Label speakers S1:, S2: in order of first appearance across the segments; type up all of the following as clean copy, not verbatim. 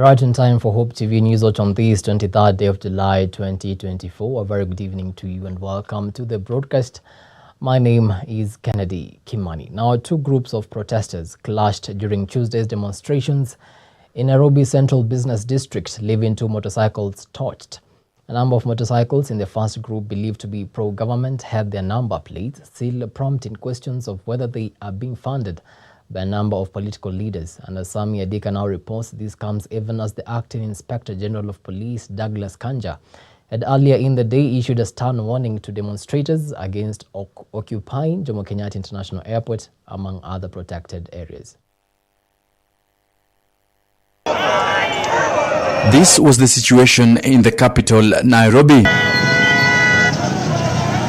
S1: You're right in time for Hope TV Newswatch on this 23rd day of July 2024. A very good evening to you and welcome to the broadcast. My name is Keneddy Kimani. Now, two groups of protesters clashed during Tuesday's demonstrations in Nairobi Central Business District, leaving two motorcycles torched. A number of motorcycles in the first group, believed to be pro-government, had their number plates, still prompting questions of whether they are being funded by a number of political leaders. And as Sami Adika now reports, this comes even as the Acting Inspector General of Police, Douglas Kanja, had earlier in the day issued a stern warning to demonstrators against occupying Jomo Kenyatta International Airport, among other protected areas.
S2: This was the situation in the capital, Nairobi.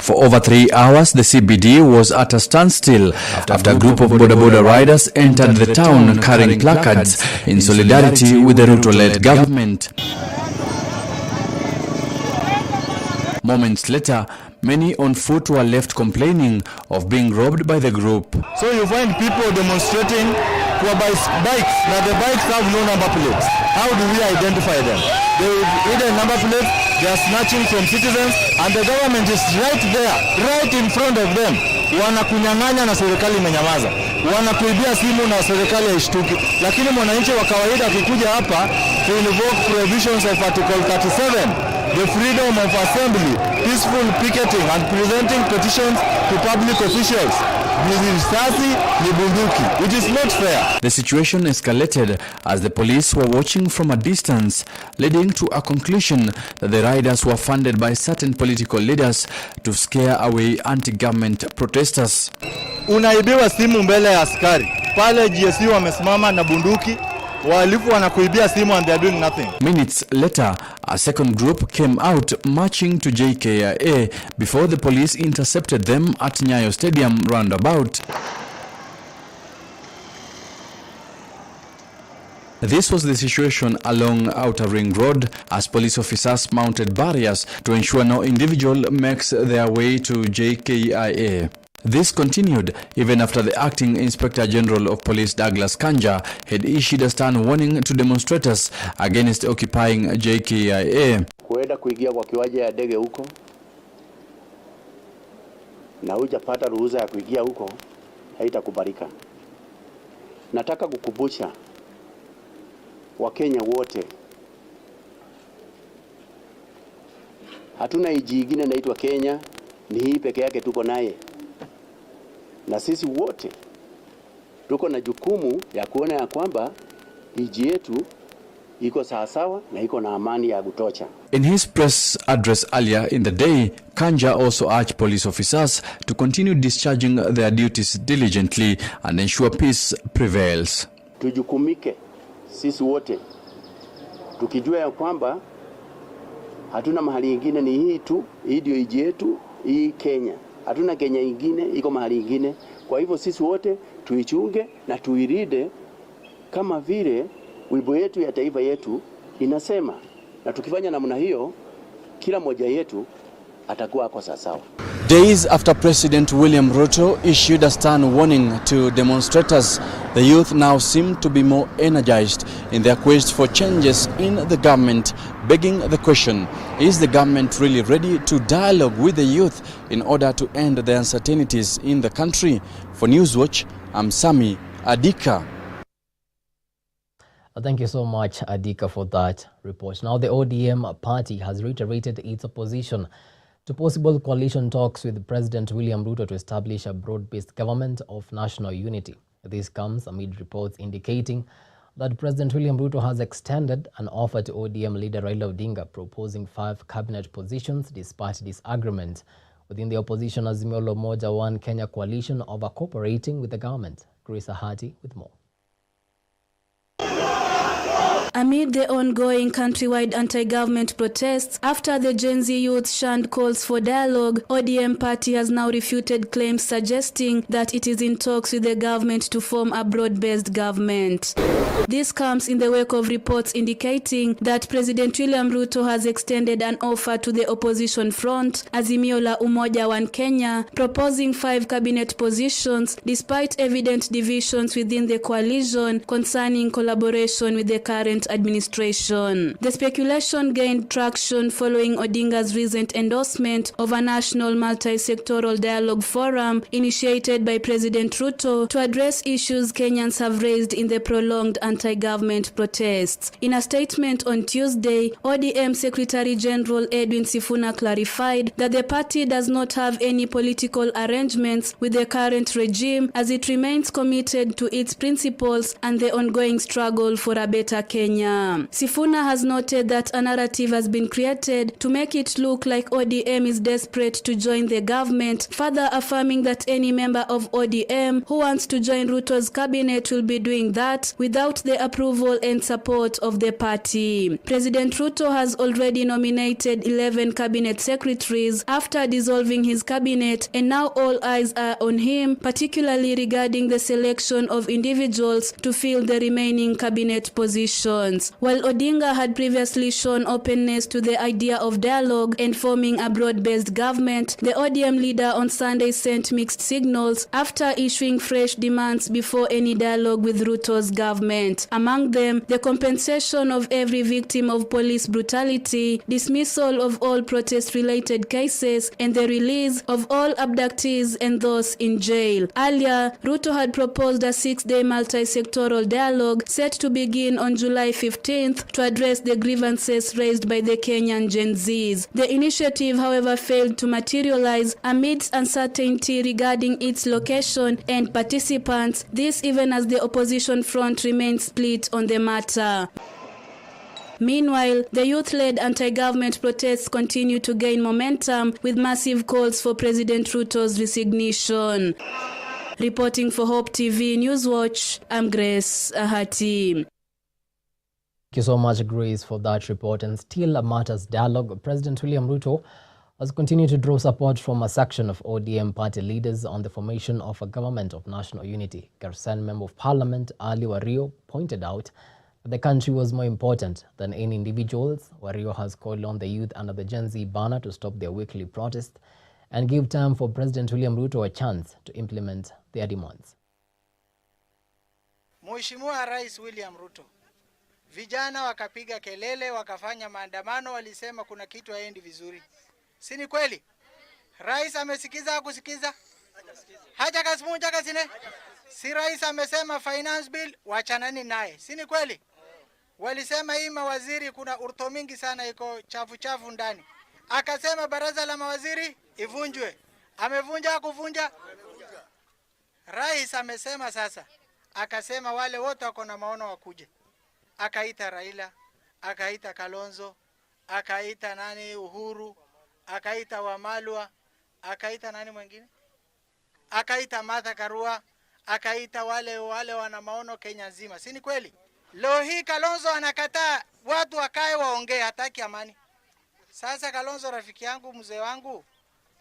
S2: For over 3 hours, the CBD was at a standstill after a group of boda riders entered the town carrying placards in solidarity with the Ruto-led government. Moments later, many on foot were left complaining of being robbed by the group.
S3: So you find people demonstrating for bikes. Now the bikes have no number plates. How do we identify them? They either number plates, they are snatching from citizens, and the government is right there, right in front of them. Wanakunyang'anya na serikali imenyamaza. Wanakuibia simu na serikali haishtuki. Lakini mwananchi wa kawaida akikuja hapa to invoke prohibitions of Article 37, the freedom of assembly, peaceful picketing and presenting petitions to public officials, which is not fair.
S2: The situation escalated as the police were watching from a distance, leading to a conclusion that the riders were funded by certain political leaders to scare away anti-government protesters.
S3: Unaibiwa simu mbele ya askari. Pale GSU wamesimama na bunduki. Wahalifu wanakuibia simu and they are doing nothing.
S2: Minutes later, a second group came out marching to JKIA before the police intercepted them at Nyayo Stadium roundabout. This was the situation along Outer Ring Road as police officers mounted barriers to ensure no individual makes their way to JKIA. This continued even after the Acting Inspector General of Police Douglas Kanja had issued a stern warning to demonstrators against occupying JKIA.
S4: Kuenda kuingia kwa kiwanja ya ndege huko na hujapata ruhusa ya kuingia huko haitakubalika. Nataka kukumbusha Wakenya wote, hatuna nchi nyingine inaitwa Kenya, ni hii peke yake tuko naye. Na sisi wote tuko na jukumu ya kuona ya kwamba nchi yetu iko sawasawa na iko na amani ya kutosha.
S2: In his press address earlier in the day, Kanja also urged police officers to continue discharging their duties diligently and ensure peace prevails.
S4: Tujukumike sisi wote tukijua ya kwamba hatuna mahali nyingine, ni hii tu, hii ndio nchi yetu, hii Kenya. Hatuna Kenya nyingine, iko mahali nyingine. Kwa hivyo sisi wote tuichunge na tuiride kama vile wimbo yetu ya taifa yetu inasema. Na tukifanya namna hiyo, kila mmoja yetu atakuwa kwa sawa.
S2: Days after President William Ruto issued a stern warning to demonstrators, the youth now seem to be more energized in their quest for changes in the government, begging the question, is the government really ready to dialogue with the youth in order to end the uncertainties in the country? For Newswatch, I'm Sami Adika.
S1: Thank you so much, Adika, for that report. Now, the ODM party has reiterated its opposition to possible coalition talks with President William Ruto to establish a broad-based government of national unity. This comes amid reports indicating that President William Ruto has extended an offer to ODM leader Raila Odinga, proposing 5 cabinet positions despite disagreement within the opposition Azimio la Umoja One Kenya coalition over cooperating with the government. Chris Ahati with more.
S5: Amid the ongoing countrywide anti-government protests after the Gen Z youth shunned calls for dialogue, ODM party has now refuted claims suggesting that it is in talks with the government to form a broad-based government. This comes in the wake of reports indicating that President William Ruto has extended an offer to the opposition front, Azimio la Umoja One Kenya, proposing 5 cabinet positions despite evident divisions within the coalition concerning collaboration with the current current administration. The speculation gained traction following Odinga's recent endorsement of a national multi-sectoral dialogue forum initiated by President Ruto to address issues Kenyans have raised in the prolonged anti-government protests. In a statement on Tuesday, ODM Secretary General Edwin Sifuna clarified that the party does not have any political arrangements with the current regime as it remains committed to its principles and the ongoing struggle for a better Kenya. Sifuna has noted that a narrative has been created to make it look like ODM is desperate to join the government, further affirming that any member of ODM who wants to join Ruto's cabinet will be doing that without the approval and support of the party. President Ruto has already nominated 11 cabinet secretaries after dissolving his cabinet, and now all eyes are on him, particularly regarding the selection of individuals to fill the remaining cabinet positions. While Odinga had previously shown openness to the idea of dialogue and forming a broad-based government, the ODM leader on Sunday sent mixed signals after issuing fresh demands before any dialogue with Ruto's government. Among them, the compensation of every victim of police brutality, dismissal of all protest-related cases, and the release of all abductees and those in jail. Earlier, Ruto had proposed a 6-day multi-sectoral dialogue set to begin on July 15th to address the grievances raised by the Kenyan Gen Zs. The initiative, however, failed to materialize amidst uncertainty regarding its location and participants, this even as the opposition front remains split on the matter. Meanwhile, the youth-led anti-government protests continue to gain momentum with massive calls for President Ruto's resignation. Reporting for Hope TV Newswatch, I'm Grace Ahati.
S1: Thank you so much, Grace, for that report. And still a matters dialogue, President William Ruto has continued to draw support from a section of ODM party leaders on the formation of a government of national unity. Garsen Member of Parliament Ali Wario pointed out that the country was more important than any individuals. Wario has called on the youth under the Gen Z banner to stop their weekly protest and give time for President William Ruto a chance to implement their demands.
S6: Mheshimiwa Rais William Ruto, vijana wakapiga kelele, wakafanya maandamano, walisema kuna kitu haendi vizuri. Si ni kweli? Rais amesikiza au kusikiza? Haja kasimunja kasine? Si rais amesema finance bill wachanani naye. Si ni kweli? Walisema hii mawaziri kuna urto mingi sana iko chafu ndani. Akasema baraza la mawaziri ivunjwe. Amevunja kuvunja? Rais amesema sasa. Akasema wale wote wako na maono wakuje. Akaita Raila, akaita Kalonzo, akaita nani Uhuru, akaita Wamalwa, akaita nani mwingine? Akaita Martha Karua, akaita wale wana maono Kenya nzima. Si ni kweli? Leo hii Kalonzo anakataa watu wakae waongee, hataki amani. Sasa Kalonzo rafiki yangu, mzee wangu,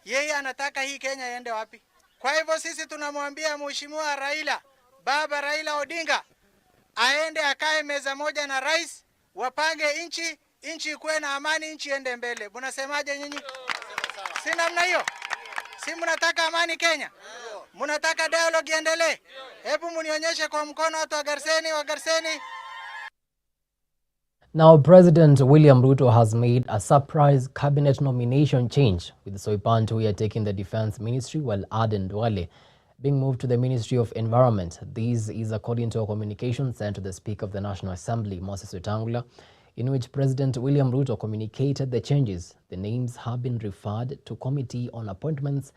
S6: yeye anataka hii Kenya iende wapi? Kwa hivyo sisi tunamwambia Mheshimiwa Raila, Baba Raila Odinga, aende akae meza moja na rais, wapange nchi ikuwe na amani, nchi ende mbele. Mnasemaje nyinyi? Si namna hiyo? Si mnataka amani Kenya? Mnataka dialogue iendelee? Hebu mnionyeshe kwa mkono watu wa Garseni.
S1: Now, President William Ruto has made a surprise cabinet nomination change, with Soipan Tuya taking the Defense Ministry while Aden Duale being moved to the Ministry of Environment. This is according to a communication sent to the Speaker of the National Assembly, Moses Wetangula, in which President William Ruto communicated the changes. The names have been referred to Committee on Appointments,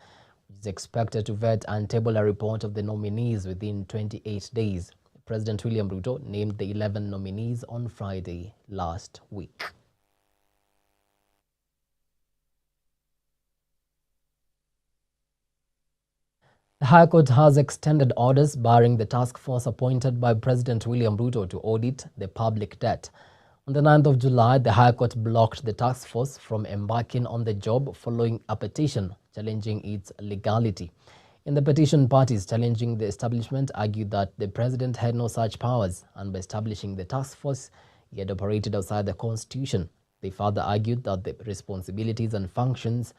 S1: which is expected to vet and table a report of the nominees within 28 days. President William Ruto named the 11 nominees on Friday last week. The High Court has extended orders barring the task force appointed by President William Ruto to audit the public debt. On the 9th of July, the High Court blocked the task force from embarking on the job following a petition challenging its legality. In the petition, parties challenging the establishment argued that the president had no such powers, and by establishing the task force, he had operated outside the constitution. They further argued that the responsibilities and functions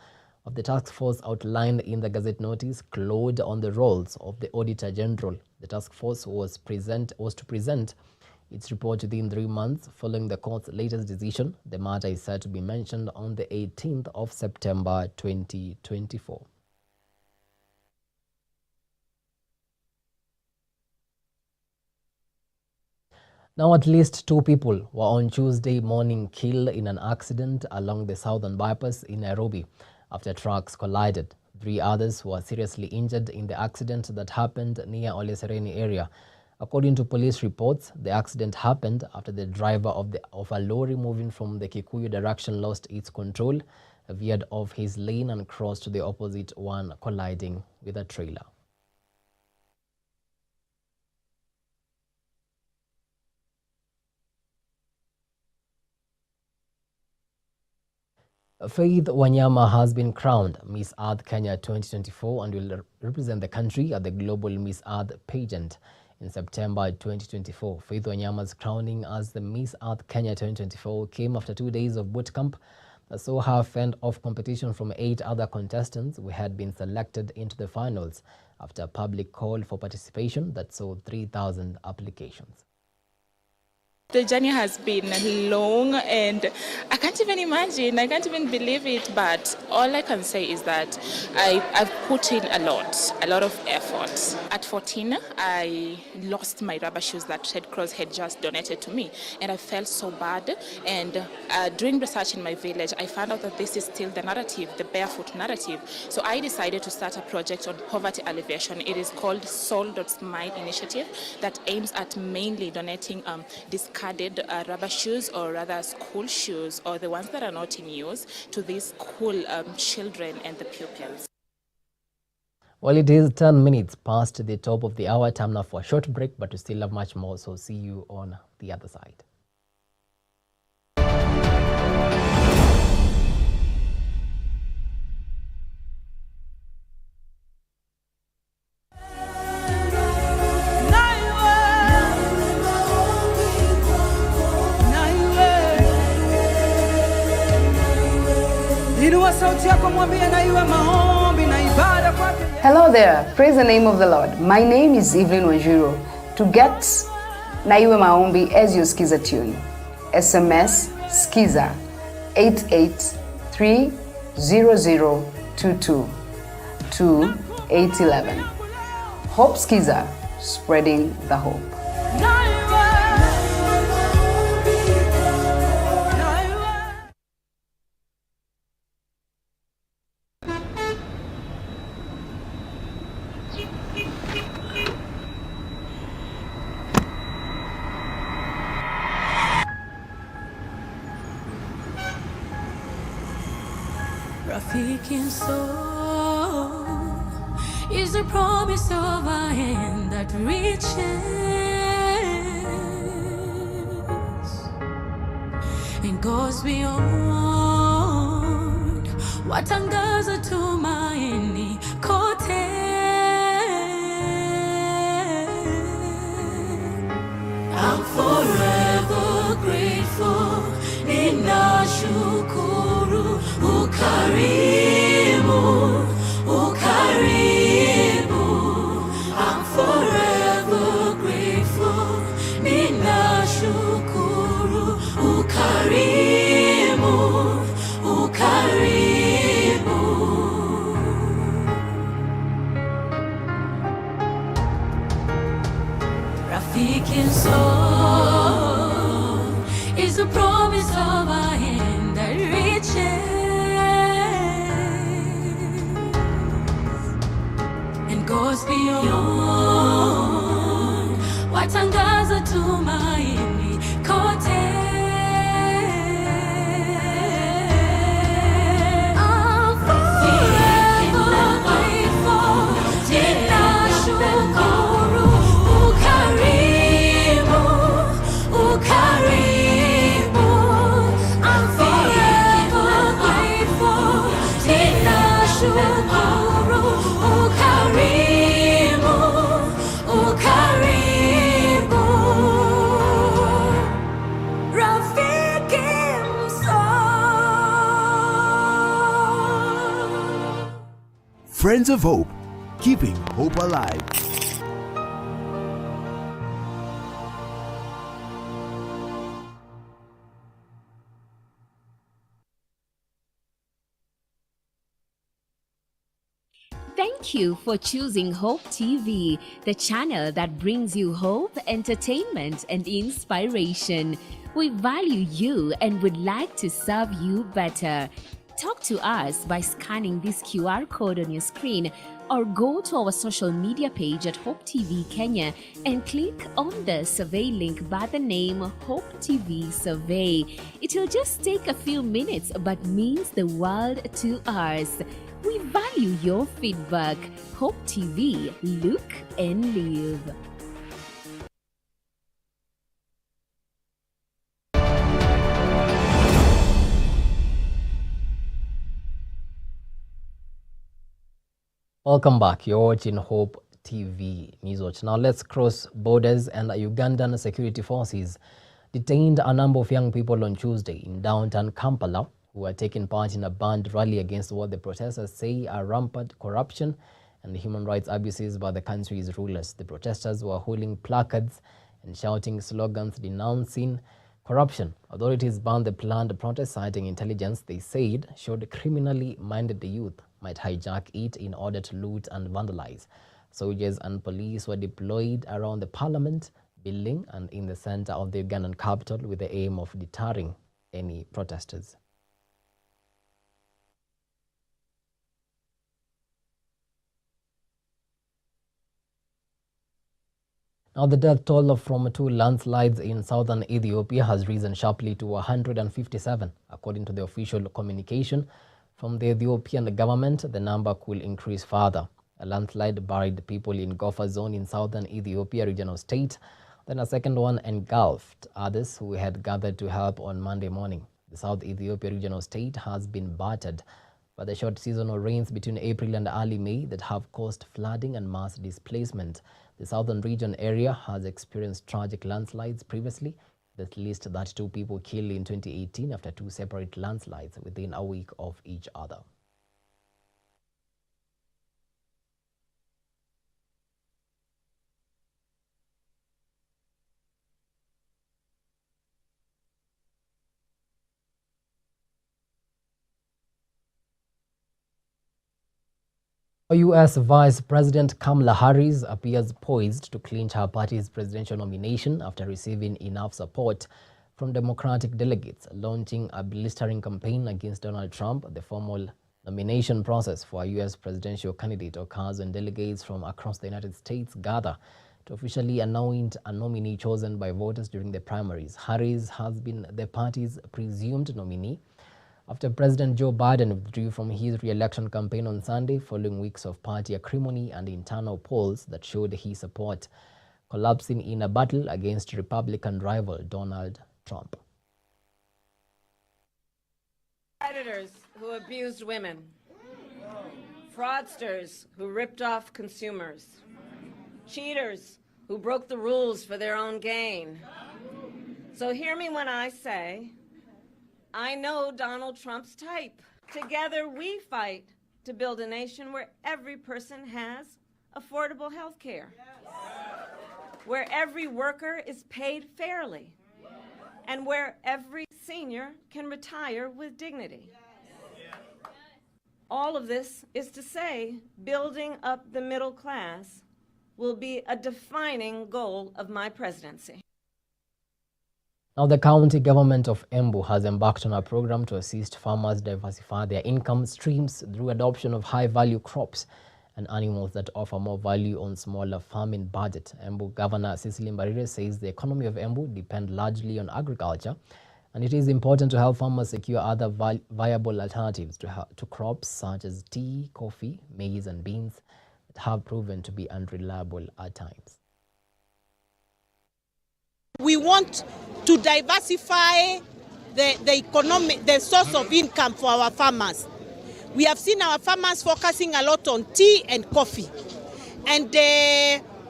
S1: of the task force outlined in the Gazette notice clawed on the roles of the Auditor General. The task force was to present its report within 3 months following the court's latest decision. The matter is set to be mentioned on the 18th of September 2024. Now, at least 2 people were on Tuesday morning killed in an accident along the southern bypass in Nairobi after trucks collided. 3 others were seriously injured in the accident that happened near Ole Sereni area. According to police reports, the accident happened after the driver of a lorry moving from the Kikuyu direction lost its control, veered off his lane and crossed to the opposite one, colliding with a trailer. Faith Wanyama has been crowned Miss Earth Kenya 2024 and will represent the country at the Global Miss Earth pageant in September 2024. Faith Wanyama's crowning as the Miss Earth Kenya 2024 came after 2 days of boot camp that saw her fend off competition from 8 other contestants who had been selected into the finals after a public call for participation that saw 3,000 applications.
S7: The journey has been long and I can't even imagine, I can't even believe it, but all I can say is that I've put in a lot of effort. At 14, I lost my rubber shoes that Red Cross had just donated to me and I felt so bad, and doing research in my village, I found out that this is still the narrative, the barefoot narrative. So I decided to start a project on poverty alleviation. It is called Soul.Smile Initiative that aims at mainly donating discarded rubber shoes, or rather school shoes, or the ones that are not in use, to these school children and the pupils.
S1: Well, it is 10 minutes past the top of the hour. Time now for a short break, but we still have much more, so see you on the other side.
S8: Hello there, praise the name of the Lord. My name is Evelyn Wanjiro. To get Naiwe Maombi as your skiza tune, SMS skiza 8830022 to 811. Hope Skiza, spreading the hope.
S9: Rafiki soul is a promise of a hand that reaches and goes beyond what angaza tumaini kote. I'm forever grateful. Ninashukuru ukarimu, ukarimu. I'm forever grateful. Ninashukuru ukarimu, ukarimu. Rafiki soul is a promise of a hand that reaches and goes beyond what angaza tumaini kote. I'm forever grateful. Ninashukuru ukarimu, ukarimu. I'm forever grateful. Ninashukuru ukarimu, ukarimu. Rafiki msoul.
S10: Friends of Hope, keeping hope alive.
S11: Thank you for choosing Hope TV, the channel that brings you hope, entertainment, and inspiration. We value you and would like to serve you better. Talk to us by scanning this QR code on your screen or go to our social media page at Hope TV Kenya and click on the survey link by the name Hope TV Survey. It will just take a few minutes but means the world to us. We value your feedback. Hope TV, look and live.
S1: Welcome back. You're watching Hope TV Newswatch. Now let's cross borders, and Ugandan security forces detained a number of young people on Tuesday in downtown Kampala who are taking part in a banned rally against what the protesters say are rampant corruption and human rights abuses by the country's rulers. The protesters were holding placards and shouting slogans denouncing corruption. Authorities banned the planned protest, citing intelligence they said showed criminally minded youth might hijack it in order to loot and vandalize. Soldiers and police were deployed around the parliament building and in the center of the Ugandan capital with the aim of deterring any protesters. Now, the death toll from 2 landslides in southern Ethiopia has risen sharply to 157. According to the official communication from the Ethiopian government, the number could increase further. A landslide buried people in Gofa zone in southern Ethiopia regional state. Then a second one engulfed others who had gathered to help on Monday morning. The South Ethiopia regional state has been battered by the short seasonal rains between April and early May that have caused flooding and mass displacement. The southern region area has experienced tragic landslides previously. At least 32 people killed in 2018 after 2 separate landslides within a week of each other. U.S. Vice President Kamala Harris appears poised to clinch her party's presidential nomination after receiving enough support from Democratic delegates, launching a blistering campaign against Donald Trump. The formal nomination process for a U.S. presidential candidate occurs when delegates from across the United States gather to officially anoint a nominee chosen by voters during the primaries. Harris has been the party's presumed nominee after President Joe Biden withdrew from his re-election campaign on Sunday following weeks of party acrimony and internal polls that showed his support collapsing in a battle against Republican rival Donald Trump.
S12: Predators who abused women, fraudsters who ripped off consumers, cheaters who broke the rules for their own gain. So hear me when I say, I know Donald Trump's type. Together we fight to build a nation where every person has affordable health care, where every worker is paid fairly, and where every senior can retire with dignity. All of this is to say, building up the middle class will be a defining goal of my presidency.
S1: Now, the county government of Embu has embarked on a program to assist farmers diversify their income streams through adoption of high-value crops and animals that offer more value on smaller farming budget. Embu Governor Cecily Mbarire says the economy of Embu depends largely on agriculture, and it is important to help farmers secure other viable alternatives to crops such as tea, coffee, maize, and beans that have proven to be unreliable at times.
S13: We want to diversify the source of income for our farmers. We have seen our farmers focusing a lot on tea and coffee, and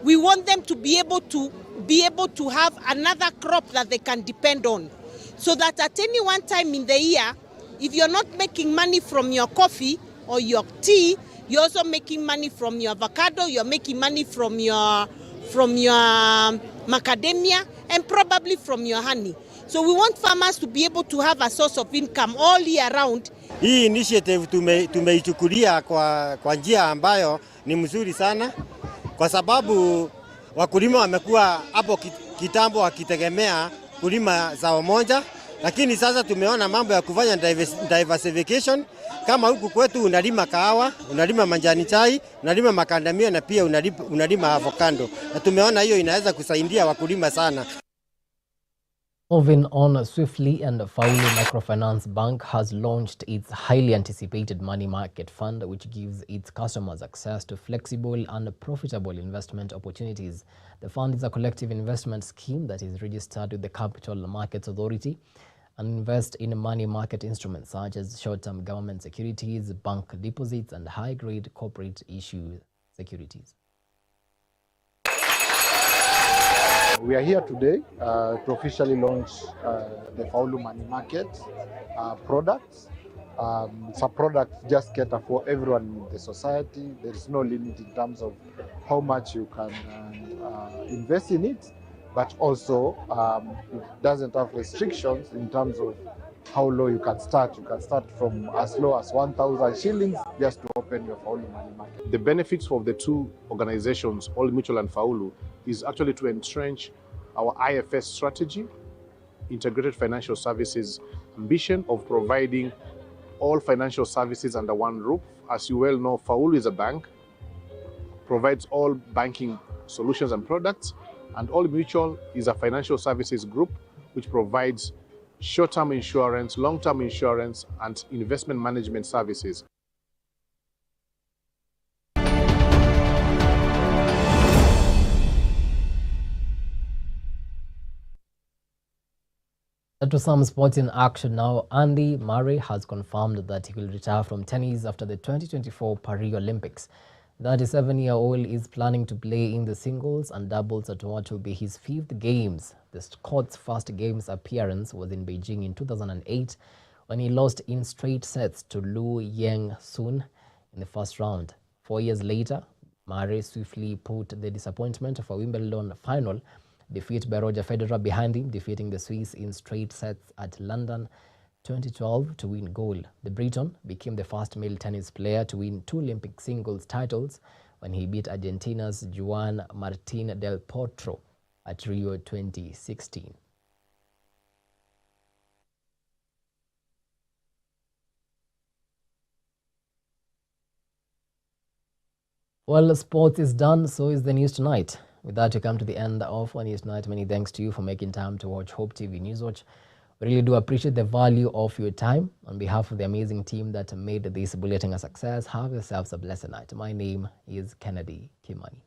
S13: we want them to be able to have another crop that they can depend on, so that at any one time in the year, if you're not making money from your coffee or your tea, you're also making money from your avocado, you're making money from your macadamia, and probably from your honey. So we want farmers to be able to have a source of income all year round
S14: Hii initiative tumeichukulia kwa njia ambayo ni mzuri sana, kwa sababu wakulima wamekuwa hapo kitambo wakitegemea kulima zao moja, lakini sasa tumeona mambo ya kufanya diversification. Kama huku kwetu unalima kahawa, unalima manjani chai, unalima makandamia na pia unalima avocado. Na tumeona hiyo inaweza kusaidia wakulima sana.
S1: Moving on swiftly, and Faulu Microfinance Bank has launched its highly anticipated money market fund, which gives its customers access to flexible and profitable investment opportunities. The fund is a collective investment scheme that is registered with the Capital Markets Authority and invests in money market instruments such as short-term government securities, bank deposits, and high-grade corporate issue securities.
S15: We are here today to officially launch the Faulu Money Market products. It's a product just cater for everyone in the society. There is no limit in terms of how much you can invest in it, but also it doesn't have restrictions in terms of how low you can start. You can start from as low as 1,000 shillings just to open your Faulu Money Market.
S16: The benefits of the two organizations, Old Mutual and Faulu, is actually to entrench our IFS strategy, integrated financial services ambition of providing all financial services under one roof. As you well know, Faulu is a bank, provides all banking solutions and products, and Old Mutual is a financial services group which provides short-term insurance, long-term insurance, and investment management services.
S1: To some sports in action now. Andy Murray has confirmed that he will retire from tennis after the 2024 Paris Olympics. The 37-year-old is planning to play in the singles and doubles at what will be his 5th games. The Scots' first games appearance was in Beijing in 2008 when he lost in straight sets to Lu Yang-sun in the first round. 4 years later, Murray swiftly put the disappointment of a Wimbledon final defeat by Roger Federer behind him, defeating the Swiss in straight sets at London 2012 to win gold. The Briton became the first male tennis player to win 2 Olympic singles titles when he beat Argentina's Juan Martín del Potro at Rio 2016. Well, sports is done, so is the news tonight. With that, we come to the end of our news tonight. Many thanks to you for making time to watch Hope TV Newswatch. We really do appreciate the value of your time. On behalf of the amazing team that made this bulletin a success, have yourselves a blessed night. My name is Keneddy Kimani.